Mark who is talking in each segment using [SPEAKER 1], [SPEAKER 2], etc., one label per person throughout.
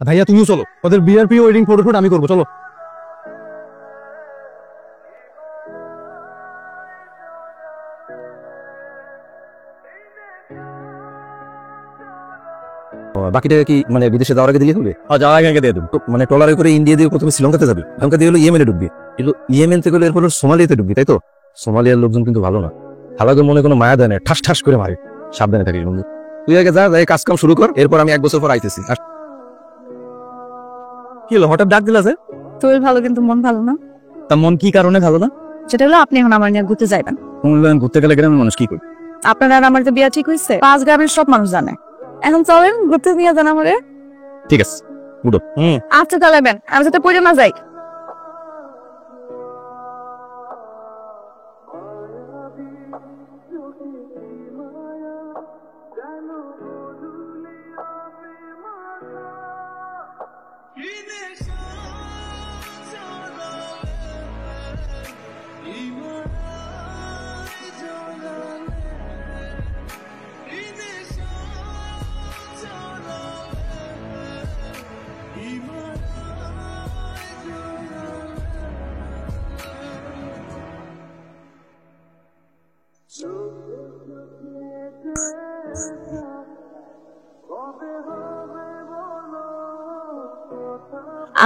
[SPEAKER 1] ভাইয়া তুমিও চলো, ওদের বিআরপি ওয়েডিং ফটোশুট আমি করবো, চলো। বাকি টাকা কি মানে বিদেশে যাওয়ার আগে দিয়ে দেবে? যাওয়ার আগে দিয়ে দেবো। মানে ট্রলারে করে ইন্ডিয়া দিয়ে প্রথমে শ্রীলঙ্কাতে যাবে, শ্রীলঙ্কা দিয়ে হলো ইয়েমেনে ঢুকবি, কিন্তু ইয়েমেন থেকে গেলে এরপর সোমালিয়াতে ঢুকবি, তাই তো? সোমালিয়ার লোকজন কিন্তু ভালো না, হালাকে মনে কোনো মায়া দেয় না, ঠাস ঠাস করে মারে। সাবধানে থাকিস বন্ধু। তুই আগে যা, যাই কাজ কাম শুরু কর, এরপর আমি 1 বছর পর আইতেছি। কি হলো হঠাৎ ডাক দিলা যে?
[SPEAKER 2] শরীর ভালো কিন্তু মন ভালো না।
[SPEAKER 1] তা মন কি কারণে ভালো না?
[SPEAKER 2] সেটা হলো আপনি এখন আমার নিয়ে ঘুরতে যাইবেন।
[SPEAKER 1] ঘুরতে গেলে গ্রামের মানুষ কি করি?
[SPEAKER 2] আপনার আর আমার যে বিয়া ঠিক হয়েছে 5 গ্রামের সব মানুষ জানে। এখন চলেন ঘুরতে নিয়ে যান আমারে।
[SPEAKER 1] ঠিক আছে, উঠো।
[SPEAKER 2] আচ্ছা চলেবেন, আমি সাথে পড়ে না যাই।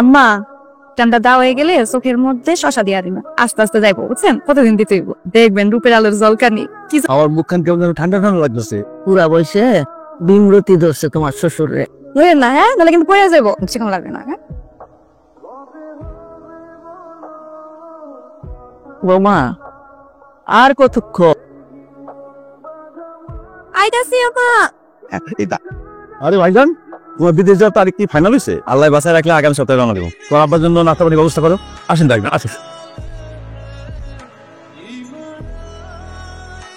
[SPEAKER 2] আম্মা টান্ডা দাও হয়ে গেলে চোখের মধ্যে শশা দিয়া দিন, আস্তে আস্তে যাইবো, বুঝছেন? কতদিন দিতে হইব, দেখবেন রূপের আলোর জলকানি কি।
[SPEAKER 1] আমার মুখখান কেমন যেন ঠান্ডা ঠান্ডা লাগতেছে।
[SPEAKER 3] পুরা বয়সে বিমরতি ধরছে তোমার শ্বশুরে।
[SPEAKER 2] ধরেন না, হ্যাঁ তাহলে কিন্তু পড়ে যাইবো, সেরকম লাগবে না। হ্যাঁ
[SPEAKER 3] বৌমা আর কতক্ষণ?
[SPEAKER 2] আইতাছি আপা।
[SPEAKER 1] আরে ভাইজান, তোমার বিদেশ যাওয়ার তারিখ কি ফাইনাল হয়েছে? আল্লাহ বাসায় রাখলে আগামী সপ্তাহে রওনা দেবো। তোমার আব্বার জন্য নাস্তা পানির ব্যবস্থা করো। আসেন দেখবেন, আসেন।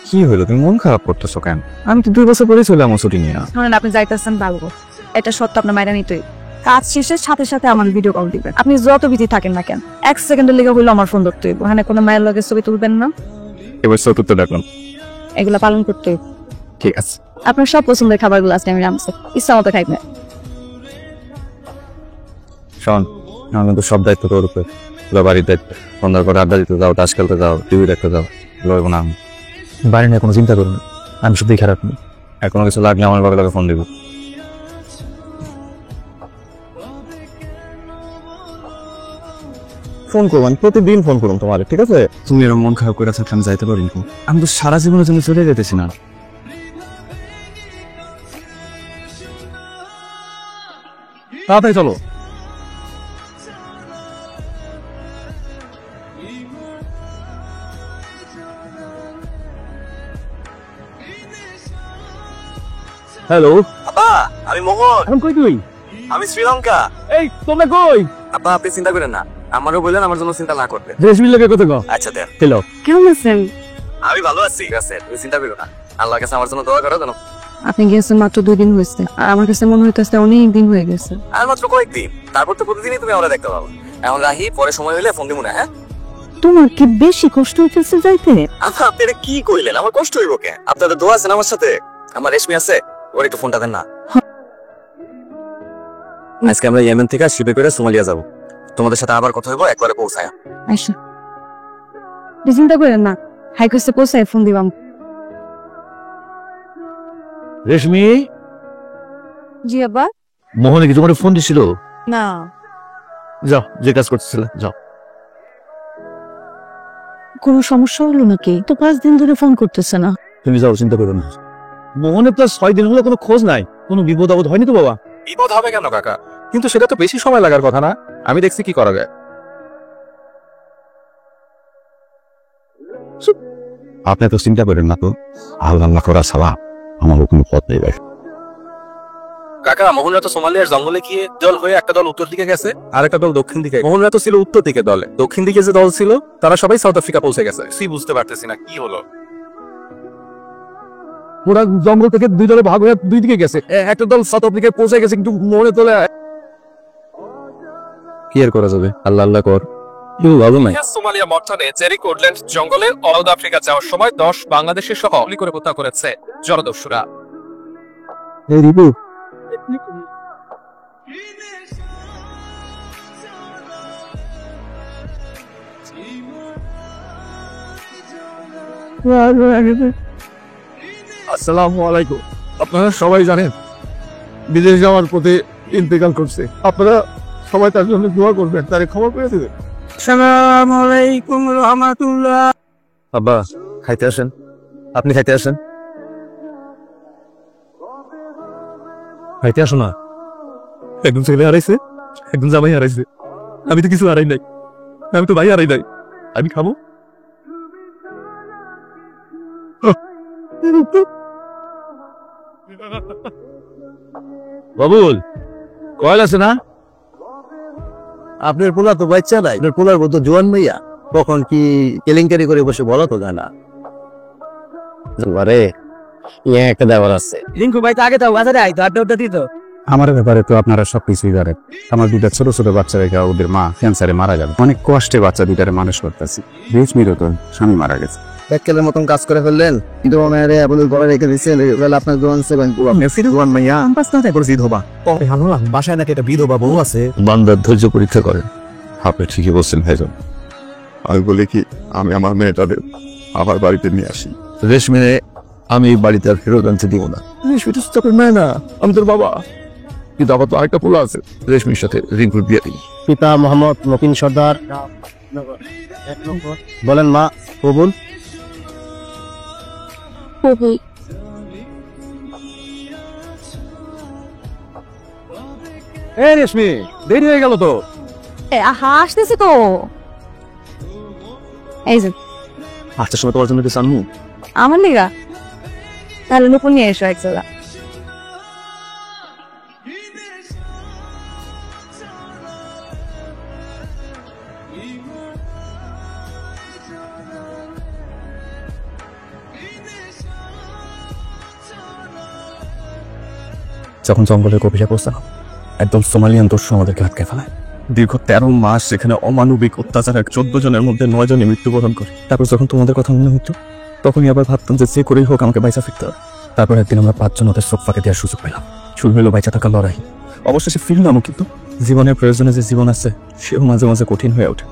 [SPEAKER 1] কি হইলো, তুমি মন খারাপ করতেছো কেন? আমি তো 2 বছর পরে চলে আমার ছুটি নিয়ে।
[SPEAKER 2] শুনেন, আপনি যাইতেছেন ভালো, এটা সত্য, আপনার মাইরা নিতেই। কাজ শেষের সাথে সাথে আমার ভিডিও কল দিবেন, আপনি যত বিজি থাকেন না কেন। 1 সেকেন্ডের লেগে হইলো আমার ফোন ধরতে হইব, ওখানে কোনো মায়ের লগে ছবি তুলবেন না।
[SPEAKER 1] এবার চতুর্থ ডাকলাম,
[SPEAKER 2] এগুলা পালন করতে হইব।
[SPEAKER 1] ঠিক আছে।
[SPEAKER 2] আপনার সব পছন্দের খাবারগুলো আজকে আমি রামছে, ইচ্ছা মতো খাইবেন।
[SPEAKER 1] শোন, আমার কিন্তু সব দায়িত্ব তোর উপরে, পুরো বাড়ির দায়িত্ব। সন্ধ্যার পরে আড্ডা দিতে যাও, তাস খেলতে যাও, টিভি দেখতে যাও, লড়বো না। বাড়ি নিয়ে কোনো চিন্তা করো না, আমি সত্যিই খারাপ নেই। এখনো কিছু লাগলে আমার বাবার ফোন দিব। ফোন করবো, আমি প্রতিদিন ফোন করুন তোমার, ঠিক আছে? তুমি এরকম মন খারাপ করে থাকলে আমি যাইতে পারি না। আমি তো সারা জীবনের জন্য চলে যেতেছি না। তাড়াতাড়ি চলো। হ্যালো
[SPEAKER 4] আপা, আমি মোহন।
[SPEAKER 1] এখন কই তুই?
[SPEAKER 4] আমি শ্রীলঙ্কা।
[SPEAKER 1] এই তোমরা কই?
[SPEAKER 4] আপা আপনি চিন্তা করেন না, আমারও বললেন আমার জন্য চিন্তা না করতে।
[SPEAKER 1] রেশমির লোকে কত গো?
[SPEAKER 4] আচ্ছা দেন।
[SPEAKER 1] হ্যালো,
[SPEAKER 2] কেমন আছেন?
[SPEAKER 4] আমি ভালো আছি, ঠিক আছে, তুমি চিন্তা করো না। আল্লাহর কাছে আমার জন্য দোয়া করো জানো।
[SPEAKER 2] আপনি গেছেন মাত্র 2 দিন হয়েছে, আর আমার কাছে মনে হইতেছে অনেক দিন হয়ে গেছে।
[SPEAKER 4] আর মাত্র কয়েকদিন, তারপর তো প্রতিদিনই তুমি আমরা দেখতে পাবো। এখন রাহি, পরে সময় হলে ফোন দিব না, হ্যাঁ?
[SPEAKER 3] তোমার কি বেশি কষ্ট হইতেছে যাইতে?
[SPEAKER 4] আপা আপনি এটা কি কইলেন? আমার কষ্ট হইব কে? আপনাদের দোয়া আছে না আমার সাথে? আমার রেশমি আছে, ওর একটু ফোনটা দেন না। আজকে আমরা ইয়েমেন থেকে শিপে করে সোমালিয়া যাব। তোমাদের সাথে আবার কথা হইব একবারে পৌঁছায়।
[SPEAKER 2] আচ্ছা, চিন্তা করেন না, হাই কষ্টে পৌঁছায় ফোন দিবাম।
[SPEAKER 1] রেশমি,
[SPEAKER 2] জি আব্বা।
[SPEAKER 1] মোহনে কি তোমার ফোন দিছিল?
[SPEAKER 2] না।
[SPEAKER 1] যাও, যে কাজ করতেছিল যাও।
[SPEAKER 3] কোনো সমস্যা হলো নাকি? তো 5 দিন ধরে ফোন করতেছে না।
[SPEAKER 1] তুমি যাও, চিন্তা করো না। মোহনের তো 6 দিন হলো কোনো খোঁজ নাই। কোনো বিপদ আপদ হয়নি তো বাবা?
[SPEAKER 4] বিপদ হবে কেন কাকা? কিন্তু সেটা তো বেশি সময় লাগার কথা না। আমি দেখছি কি করা যায়।
[SPEAKER 1] আপনি তো চিন্তা করেন না তো, আল্লাহ করা ছাড়া আমার কোনো পথ নেই ভাই।
[SPEAKER 4] কাকা, মোহনরা তো সোমালিয়ার জঙ্গলে গিয়ে দল হয়ে একটা দল উত্তর দিকে গেছে আর একটা দল দক্ষিণ দিকে। মোহনরা তো ছিল উত্তর দিকে দলে, দক্ষিণ দিকে যে দল ছিল তারা সবাই সাউথ আফ্রিকা পৌঁছে গেছে। বুঝতে পারতেছি না কি হলো।
[SPEAKER 1] পুরা জঙ্গল থেকে 2 দলে ভাগ হয়ে 2 দিকে গেছে। একটা দল সাউথ আফ্রিকায় পৌঁছে গেছে, কিন্তু মোহনে তোলে কি আর করা যাবে? আল্লাহ আল্লাহ কর, কেউ ভালো নাই।
[SPEAKER 4] সোমালিয়া মর্টানে জেরি কোডল্যান্ড জঙ্গলে সাউথ আফ্রিকা যাওয়ার সময় 10 বাংলাদেশের সহ গুলি করে হত্যা করেছে জলদস্যুরা।
[SPEAKER 1] এই রিপু,
[SPEAKER 5] আসসালামু আলাইকুম। আপনারা সবাই জানেন বিদেশ যাওয়ার পথে ইন্তেকাল করছে। আপনারা সবাই তার জন্য দোয়া করবেন, তারে খবর পেয়ে দেবেন। আসসালামু আলাইকুম রহমাতুল্লাহ।
[SPEAKER 1] আব্বা খাইতে আসেন, আপনি খাইতে আসেন।
[SPEAKER 5] খাইতে আসো না। একজন ছেলে হারাইছে, একজন জামাই হারাইছে। আমি তো কিছু হারাই নাই, আমি তো ভাই হারাই নাই। আমি খাবো।
[SPEAKER 1] বাবুল কয়েল আছে না? আপনার পোলা তো বাচ্চা নাই, আপনার পোলার মতো জোয়ান মাইয়া কখন কি কেলেঙ্কারি করে বসে বলা তো যায় না। আরে ইয়ে একটা দেওয়ার আছে।
[SPEAKER 6] রিঙ্কু ভাই তো আগে তো বাজারে আইতো আড্ডা উড্ডা দিত।
[SPEAKER 7] আমার ব্যাপারে তো আপনারা সবকিছুই জানেন। আমার দুইটা ছোট ছোট বাচ্চা রেখে ওদের মা ক্যান্সারে মারা গেল। অনেক কষ্টে বাচ্চা দুইটারে মানুষ করতেছি। রেশমিরও তো স্বামী মারা গেছে।
[SPEAKER 1] ব্যাককেলের মতন কাজ করে ফেললেন, কিন্তু মেয়েরে আপনাদের ঘরে রেখে দিচ্ছেন। আপনার জোয়ান সেভেন
[SPEAKER 7] জোয়ান মাইয়া
[SPEAKER 1] বাসায় নাকি একটা বিধবা বউ আছে। বান্দার ধৈর্য পরীক্ষা করেন।
[SPEAKER 7] আপনি ঠিকই বলছেন ভাইজন। আমি বলি কি, আমি আমার মেয়েটাদের আবার বাড়িতে নিয়ে আসি।
[SPEAKER 1] রেশমিনে আমি এই বাড়িতে আর ফেরত আনতে দিব না।
[SPEAKER 5] রেশমি তো তোর মেয়ে না, আমি তোর বাবা।
[SPEAKER 1] কিন্তু আবার তো আরেকটা পোলা আছে, রেশমির সাথে রিঙ্কুর বিয়ে দিই।
[SPEAKER 6] পিতা মোহাম্মদ মকিন সর্দার। বলেন মা কবুল।
[SPEAKER 5] এ রেশমি, দেরি হয়ে গেল তো।
[SPEAKER 2] আসতেছি তো। এই যে
[SPEAKER 1] আসার সময় তোমার জন্য কিছু আনমু।
[SPEAKER 2] আমার লিগা তাহলে নুপুর নিয়ে এসো এক জায়গা।
[SPEAKER 7] যখন জঙ্গলের গভীরে পৌঁছালাম, একদম সোমালিয়ান দস্যু আমাদেরকে আটকে ফেলায়। দীর্ঘ 13 মাস সেখানে অমানবিক অত্যাচারে 14 জনের মধ্যে 9 জনে মৃত্যুবরণ করে। তারপর যখন তোমাদের কথা মনে হতো, তখনই আবার ভাবতাম যে করেই হোক আমাকে বাইচা ফিরতে হবে। তারপর একদিন আমরা 5 জন ওদের চোখ ফাঁকে দেওয়ার সুযোগ পেলাম। শুরু হলো বাইচা থাকার লড়াই। অবশেষে ফিরলামও, কিন্তু জীবনের প্রয়োজনে যে জীবন আছে সেও মাঝে মাঝে কঠিন হয়ে ওঠে।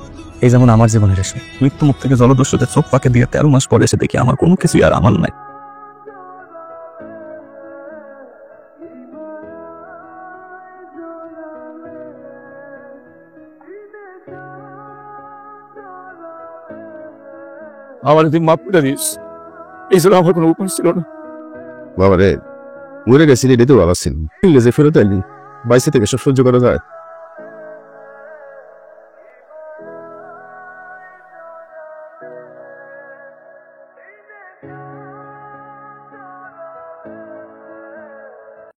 [SPEAKER 7] এই যেমন আমার জীবনের রেশমি, মৃত্যু মুখ থেকে জলদস্যুদের চোখ ফাঁকে দিয়ে 13 মাস পরে এসে দেখি আমার কোনো কিছুই আর আমার নাই।
[SPEAKER 5] আমার তুই মাফ করে দিস, এই ছিল আমার কোনো উপায় ছিল না।
[SPEAKER 7] বাবা রে, মরে গেছিলি, এটা তো বাবা ছিল। যে ফেরত আইলি, বাইসে থেকে সব সহ্য করা যায়।